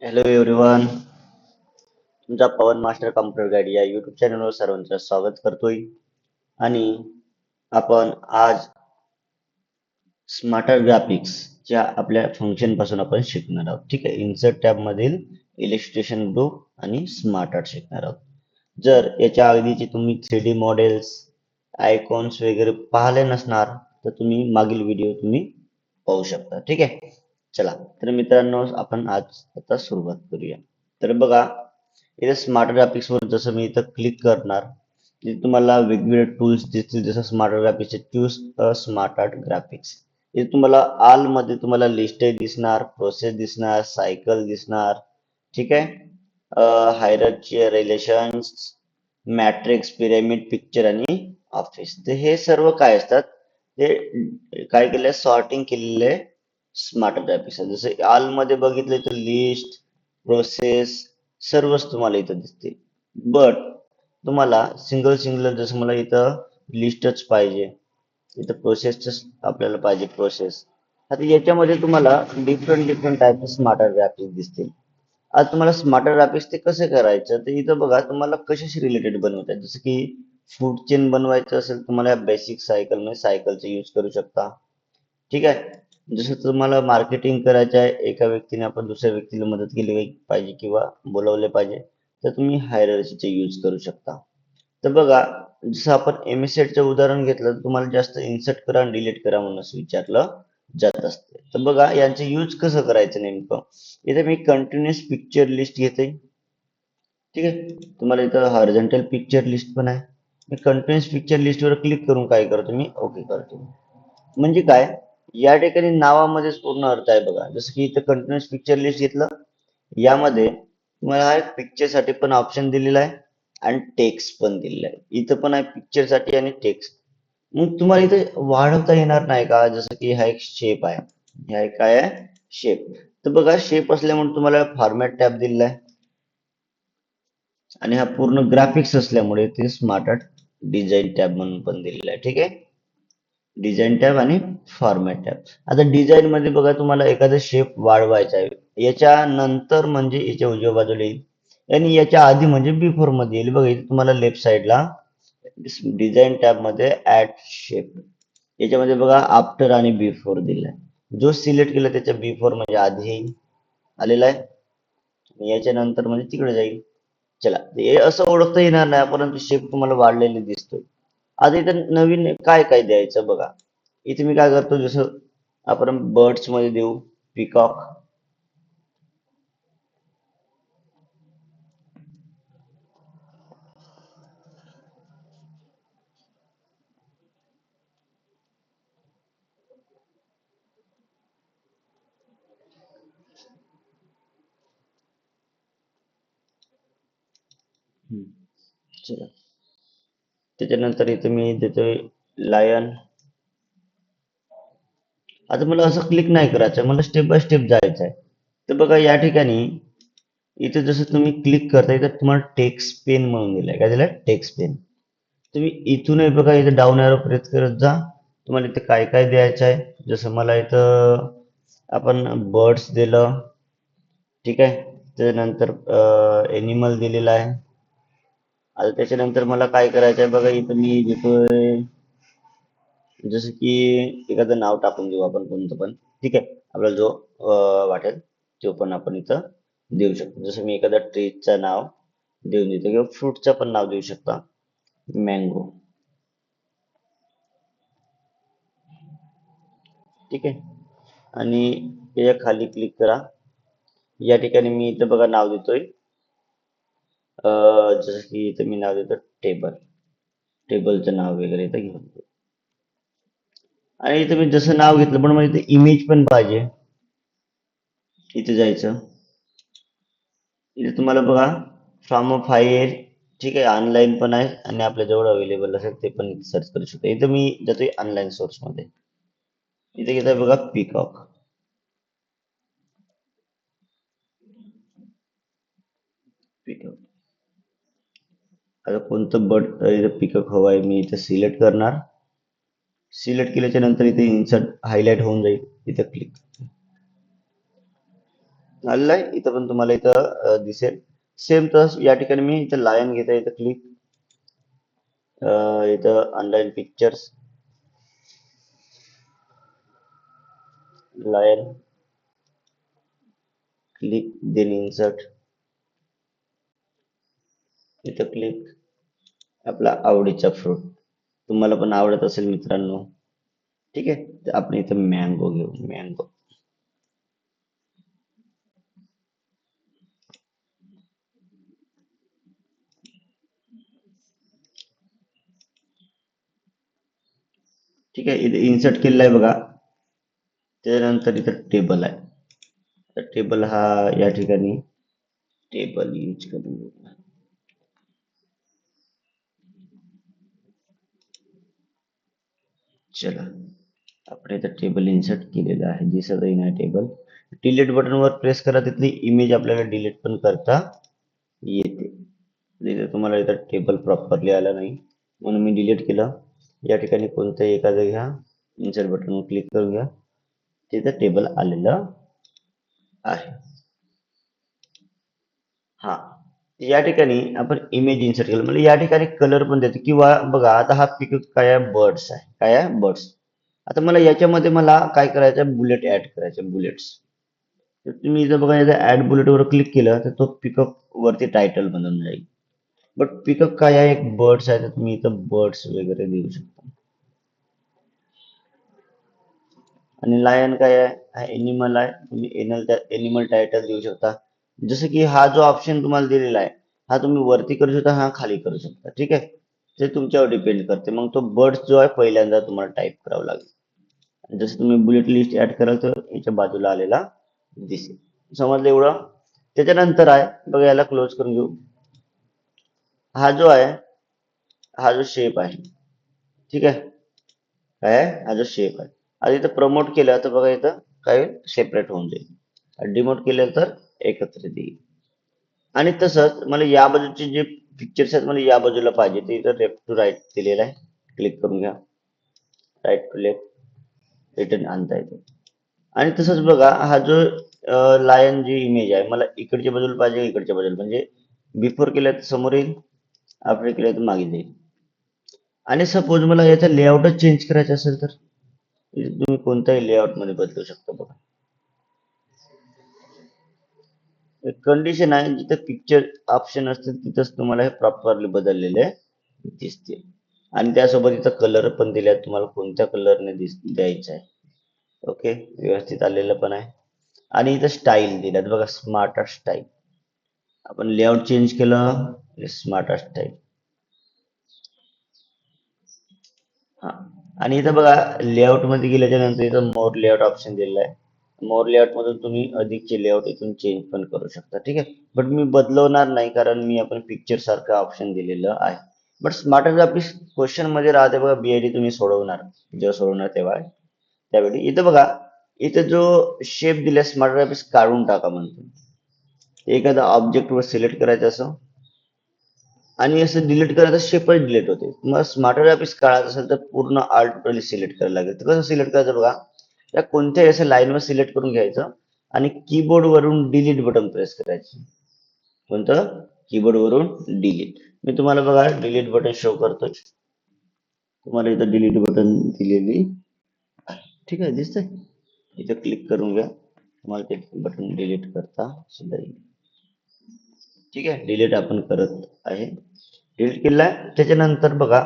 Hello everyone. तुमचा पवन master computer guide या YouTube चॅनलवर सर्वांचं स्वागत करतोय. आणि आपण आज स्मार्टर ग्राफिक्स च्या आपल्या फंक्शन पासून आपण शिकणार आहोत. ठीक आहे. इन्सर्ट टॅब मधील इलिस्ट्रेशन ग्रुप आणि स्मार्ट आर्ट शिकणार आहोत. जर याच्या अगदीचे तुम्ही 3D मॉडेल्स, आयकॉन्स वगैरे पाहिले नसणार तर तुम्ही मागील व्हिडिओ तुम्ही पाहू शकता. ठीक आहे. चला तर मित्रांनो, आपण आज आता सुरुवात करूया. तर बघा, इथे स्मार्ट ग्राफिक्स वर जसं मी इथं क्लिक करणार, तिथे तुम्हाला वेगवेगळे टूल्स दिसतील. जसं स्मार्ट ग्राफिक्सचे चूज स्मार्ट आर्ट ग्राफिक्स. इथे तुम्हाला ऑल मध्ये तुम्हाला लिस्ट दिसणार, प्रोसेस दिसणार, सायकल दिसणार. ठीक आहे. Hierarchy, relations, matrix, pyramid, picture आणि ऑफिस. तर हे सर्व काय असतात, ते काय केलंय, सॉर्टिंग केलेले स्मार्ट ग्राफिक्स आहे. जसं ऑल मध्ये बघितलं तर लिस्ट, प्रोसेस सर्वच तुम्हाला इथं दिसते. बट तुम्हाला सिंगल सिंगल, जसं मला इथं लिस्टच पाहिजे, इथं प्रोसेसच आपल्याला पाहिजे, प्रोसेस. आता याच्यामध्ये तुम्हाला डिफरंट डिफरंट टाईपचे स्मार्ट ग्राफिक्स दिसतील. आज तुम्हाला स्मार्टर ग्राफिक्स ते कसं करायचं, तर इथं बघा तुम्हाला कशाशी रिलेटेड बनवत आहे. जसं की फूड चेन बनवायचं असेल, तुम्हाला बेसिक सायकल मध्ये सायकलचा यूज करू शकता. ठीक आहे. जसं तुम्हाला मार्केटिंग करायचं आहे, एका व्यक्तीने आपण दुसऱ्या व्यक्तीला मदत केली पाहिजे किंवा बोलवले पाहिजे, तर तुम्ही हायरार्कीचे यूज करू शकता. तर बघा, जसं आपण एमएसएडचं उदाहरण घेतलं तर तुम्हाला जास्त इन्सर्ट करा आणि डिलीट करा म्हणून असं विचारलं जात असते. तर बघा यांचं यूज कसं करायचं नेमकं. इथे मी कंटिन्युअस पिक्चर लिस्ट घेते. ठीक आहे. तुम्हाला इथं हॉरिझॉन्टल पिक्चर लिस्ट पण आहे. मी कंटिन्युअस पिक्चर लिस्टवर क्लिक करून काय करतो, मी ओके करतो. म्हणजे काय, या ठिकाणी नावामध्येच पूर्ण अर्थ आहे. बघा, जसं की इथं कंटिन्युअस पिक्चर लिस्ट घेतलं, यामध्ये तुम्हाला हा एक पिक्चर साठी पण ऑप्शन दिलेला आहे आणि टेक्स्ट पण दिलेला आहे. इथं पण आहे पिक्चर साठी आणि टेक्स्ट. मग तुम्हाला इथे वाढवता येणार नाही का, जसं की हा एक शेप आहे, हा एक काय आहे, शेप. तर बघा, शेप असल्यामुळे तुम्हाला फॉर्मॅट टॅब दिलेला आहे आणि हा पूर्ण ग्राफिक्स असल्यामुळे ते स्मार्ट आर्ट डिझाईन टॅब म्हणून पण दिलेला आहे. ठीक आहे. डिझाईन टॅब आणि फॉर्मॅट टॅब. आता डिझाईन मध्ये बघा, तुम्हाला एखादा शेप वाढवायचा आहे, याच्या नंतर म्हणजे याच्या उजव्या बाजूला येईल आणि याच्या आधी म्हणजे बिफोर मध्ये येईल. बघा, इथे तुम्हाला लेफ्ट साइडला डिझाईन टॅब मध्ये ऍड शेप, याच्यामध्ये बघा आफ्टर आणि बिफोर दिलाय. जो सिलेक्ट केला त्याच्या बिफोर म्हणजे आधी येईल, आलेला आहे, आणि याच्या नंतर म्हणजे तिकडे जाईल. चला, हे असं ओळखता येणार नाही, परंतु शेप तुम्हाला वाढलेले दिसतोय. आता इथं नवीन काय काय द्यायचं बघा. इथे मी काय करतो, जसं आपण बर्ड्स मध्ये देऊ पिकॉक. चला, त्याच्यानंतर इथे मी देतोय लायन. आता मला असं क्लिक नाही करायचं, मला स्टेप बाय स्टेप जायचं आहे. तर बघा, या ठिकाणी इथे जसं तुम्ही क्लिक करता, इथं तुम्हाला टेक्स्ट पेन म्हणून दिलंय. काय दिलंय, टेक्स्ट पेन. तुम्ही इथूनही बघा, इथे डाऊन एरो प्रेस करत जा, तुम्हाला इथे काय काय द्यायचं आहे. जसं मला इथं आपण बर्ड्स दिलं. ठीक आहे. त्याच्यानंतर एनिमल दिलेला आहे. आता त्याच्यानंतर मला काय करायचं आहे बघा, इथं मी देतोय जसं की एखादं नाव टाकून देऊ आपण, कोणतं पण. ठीक आहे. आपल्याला जो वाटेल तो पण आपण इथं देऊ शकतो. जसं मी एखाद्या ट्रीचं नाव देऊन देतो किंवा फ्रूटचं पण नाव देऊ शकता, मँगो. ठीक आहे. आणि याच्या खाली क्लिक करा. या ठिकाणी मी इथं बघा नाव देतोय, जसं की इथं मी नाव देतो टेबल. टेबलचं नाव वगैरे इथं घेऊन देतो. आणि इथं मी जसं नाव घेतलं, पण मला इथे इमेज पण पाहिजे. इथे जायचं, इथे तुम्हाला बघा फ्रॉम अ फाईल. ठीक आहे. ऑनलाईन पण आहे आणि आपल्या जवळ अवेलेबल असेल ते पण सर्च करू शकतो. इथं मी जातोय ऑनलाईन सोर्स मध्ये. इथे घेतोय बघा पीकॉक. पीकॉक, आता कोणतं बर्ड इथं पीकॉक हवं आहे, मी इथे सिलेक्ट करणार. सिलेक्ट केल्याच्या नंतर इथे इन्सर्ट हायलाइट होऊन जाईल, इथे क्लिक. आलेलं आहे. इथं पण तुम्हाला इथं दिसेल. सेम तस या ठिकाणी मी इथं लायन घेता, इथं क्लिक, इथं online pictures, lion, click, then insert, इथं क्लिक, आपला आवडीचा फ्रूट तुम्हाला पण आवडत असेल मित्रांनो. ठीक आहे, तर आपण इथं मँगो घेऊ, मँगो. ठीक आहे, इथे इन्सर्ट केलेलं आहे बघा. त्याच्यानंतर इथं टेबल आहे. तर टेबल हा या ठिकाणी टेबल यूज करून घेऊ. चला, आपण इथं टेबल इन्सर्ट केलेलं आहे, दिसतही नाही टेबल. डिलीट बटनवर प्रेस करा, तिथली इमेज आपल्याला डिलीट पण करता येते. इथे तुम्हाला इथं टेबल प्रॉपरली आला नाही म्हणून मी डिलीट केलं. या ठिकाणी कोणत्याही एखादं घ्या, इन्सर्ट बटनवर क्लिक करून घ्या, तिथं टेबल आलेलं आहे. हा, या ठिकाणी आपण इमेज इन्सर्ट केलं म्हणजे या ठिकाणी कलर पण देतो, किंवा बघा आता हा पिक काय आहे, बर्ड्स आहे. काय आहे, बर्ड्स. आता मला याच्यामध्ये मला काय करायचं, बुलेट ऍड करायचे, बुलेट्स. तर तुम्ही इथं बघा, इथं ऍड बुलेट वर क्लिक केलं तर तो पिकअप वरती टायटल बनून जाईल. बट पिकअप काय आहे, एक बर्ड्स आहे, तर तुम्ही इथं बर्ड्स वगैरे देऊ शकता. आणि लायन काय आहे, हा एनिमल आहे, तुम्ही एनिमल टायटल देऊ शकता. जसं की हा जो ऑप्शन तुम्हाला दिलेला आहे, हा तुम्ही वरती करू शकता, हा खाली करू शकता. ठीक आहे, ते तुमच्यावर डिपेंड करते. मग तो बर्ड्स जो आहे पहिल्यांदा तुम्हाला टाईप करावा लागेल. जसं तुम्ही बुलेट लिस्ट ऍड कराल तर याच्या बाजूला आलेला दिसेल. समजलं एवढं. त्याच्यानंतर आहे बघा, याला क्लोज करून घेऊ. हा जो आहे, हा जो शेप आहे, ठीक आहे, काय आहे, हा जो शेप आहे. आता इथं प्रमोट केलं तर बघा, इथं काय सेपरेट होऊन जाईल. डिमोट केलं तर एकत्र येईल. आणि तसंच मला या बाजूचे जे पिक्चर्स आहेत, मला या बाजूला पाहिजे, ते इथं लेफ्ट टू राईट दिलेलं आहे. क्लिक करून घ्या, राईट टू लेफ्ट, रिटर्न आणता येतो. आणि तसंच बघा, हा जो लायन जी इमेज आहे, मला इकडच्या बाजूला पाहिजे, इकडच्या बाजूला, म्हणजे बिफोर केलं तर समोर येईल, आफ्टर केलं तर मागे जाईल. आणि सपोज मला याचा लेआउटच चेंज करायचा असेल तर इथे तुम्ही कोणत्याही लेआउट मध्ये बदलू शकता बघा. कंडिशन आहे, जिथे पिक्चर ऑप्शन असते तिथंच तुम्हाला हे प्रॉपरली बदललेले दिसतील. आणि त्यासोबत इथं कलर पण दिले आहेत, तुम्हाला कोणत्या कलरने द्यायचं आहे. ओके, व्यवस्थित आलेलं पण आहे. आणि इथं स्टाईल दिल्यात बघा, स्मार्ट स्टाईल. आपण लेआउट चेंज केलं, स्मार्ट स्टाईल. हा, आणि इथं बघा, लेआउट मध्ये गेल्याच्या नंतर इथं मोर लेआउट ऑप्शन दिलेला आहे. मोर लेआउट मधून तुम्ही अधिकचे लेआउट इथून चेंज पण करू शकता. ठीक आहे, बट मी बदलवणार नाही, कारण मी आपण पिक्चर सारखं ऑप्शन दिलेलं आहे. बट स्मार्ट ग्राफिक्स क्वेश्चन मध्ये राहते बघा, बीआयडी तुम्ही सोडवणार, जेव्हा सोडवणार तेव्हा त्यावेळी इथं बघा, इथं जो शेप दिला स्मार्ट ग्राफिक्स काढून टाका म्हणतो. एखादा ऑब्जेक्ट वर सिलेक्ट करायचं असं आणि असं डिलीट करायचं, शेपच डिलीट होते. मग स्मार्ट ग्राफिक्स काढायचं असेल तर पूर्ण आल्ट सिलेक्ट करायला लागेल. तर कसं सिलेक्ट करायचं बघा, त्या कोणत्याही असं लाईनवर सिलेक्ट करून घ्यायचं आणि कीबोर्ड वरून डिलीट बटन प्रेस करायचं. कोणतं, कीबोर्ड वरून डिलीट. मी तुम्हाला बघा डिलीट बटन शो करतोय, तुम्हाला इथं डिलीट बटन दिलेली आहे. ठीक आहे, दिसतंय. इथं क्लिक करून घ्या, तुम्हाला ते बटन डिलीट करता सुद्धा येईल. ठीक आहे, डिलीट आपण करत आहे, डिलीट केलेला आहे. त्याच्यानंतर बघा,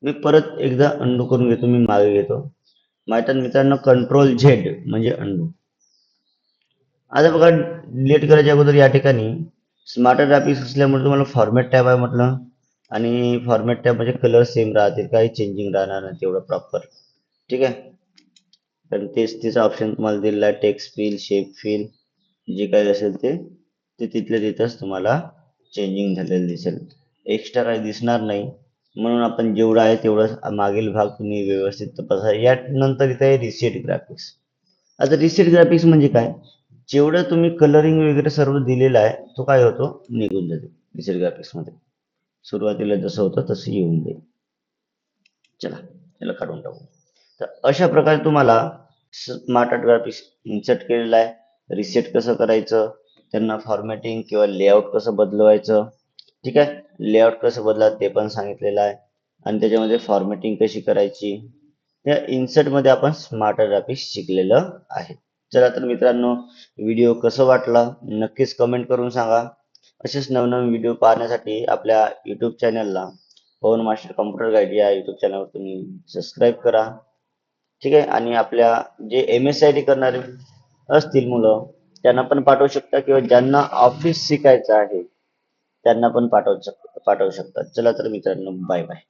मी परत एकदा अंडू करून घेतो, मी मागे घेतो. माझ्या मित्रांनो, कंट्रोल झेड म्हणजे अंडू. आता बघा, डिलीट करायच्या अगोदर या ठिकाणी स्मार्ट ग्राफिक्स असल्यामुळे तुम्हाला फॉर्मॅट टॅब आहे म्हटलं, आणि फॉर्मॅट टॅब म्हणजे कलर सेम राहतील, काही चेंजिंग राहणार नाही तेवढं प्रॉपर. ठीक आहे, तर तेच ऑप्शन तुम्हाला दिलेला आहे, टेक्स्ट फिल, शेप फिल, जे काही असेल ते तिथल्या तिथंच तुम्हाला चेंजिंग झालेलं दिसेल, एक्स्ट्रा काही दिसणार नाही. म्हणून आपण जेवढं आहे तेवढं मागील भाग तुम्ही व्यवस्थित तपासा. यानंतर इथे आहे रिसेट ग्राफिक्स. आता रिसेट ग्राफिक्स म्हणजे काय, जेवढं तुम्ही कलरिंग वगैरे सर्व दिलेलं आहे तो काय होतो, निघून जातो रिसेट ग्राफिक्स मध्ये. सुरुवातीला जसं होतं तसं येऊन जाईल. चला, याला काढून टाकू. तर अशा प्रकारे तुम्हाला स्मार्ट ग्राफिक्स इन्सर्ट केलेला आहे. रिसेट कसं करायचं, त्यांना फॉर्मॅटिंग किंवा लेआउट कसं बदलवायचं, ठीक आहे, लेआउट कसं बदला ते पण सांगितलेलं आहे. आणि त्याच्यामध्ये फॉर्मॅटिंग कशी करायची, या इन्सर्ट मध्ये आपण स्मार्टर ग्राफिक्स शिकलेलं आहे. चला तर मित्रांनो, व्हिडिओ कसं वाटला नक्कीच कमेंट करून सांगा. असेच नवनवीन व्हिडिओ पाहण्यासाठी आपल्या युट्यूब चॅनलला पवन मास्टर कम्प्युटर गाईड या युट्यूब चॅनलवर तुम्ही सबस्क्राईब करा. ठीक आहे, आणि आपल्या जे MSIT करणारे असतील मुलं त्यांना पण पाठवू शकता, किंवा ज्यांना ऑफिस शिकायचं आहे त्यांना पण पाठवू शकतात. चला तर मित्रांनो, बाय बाय.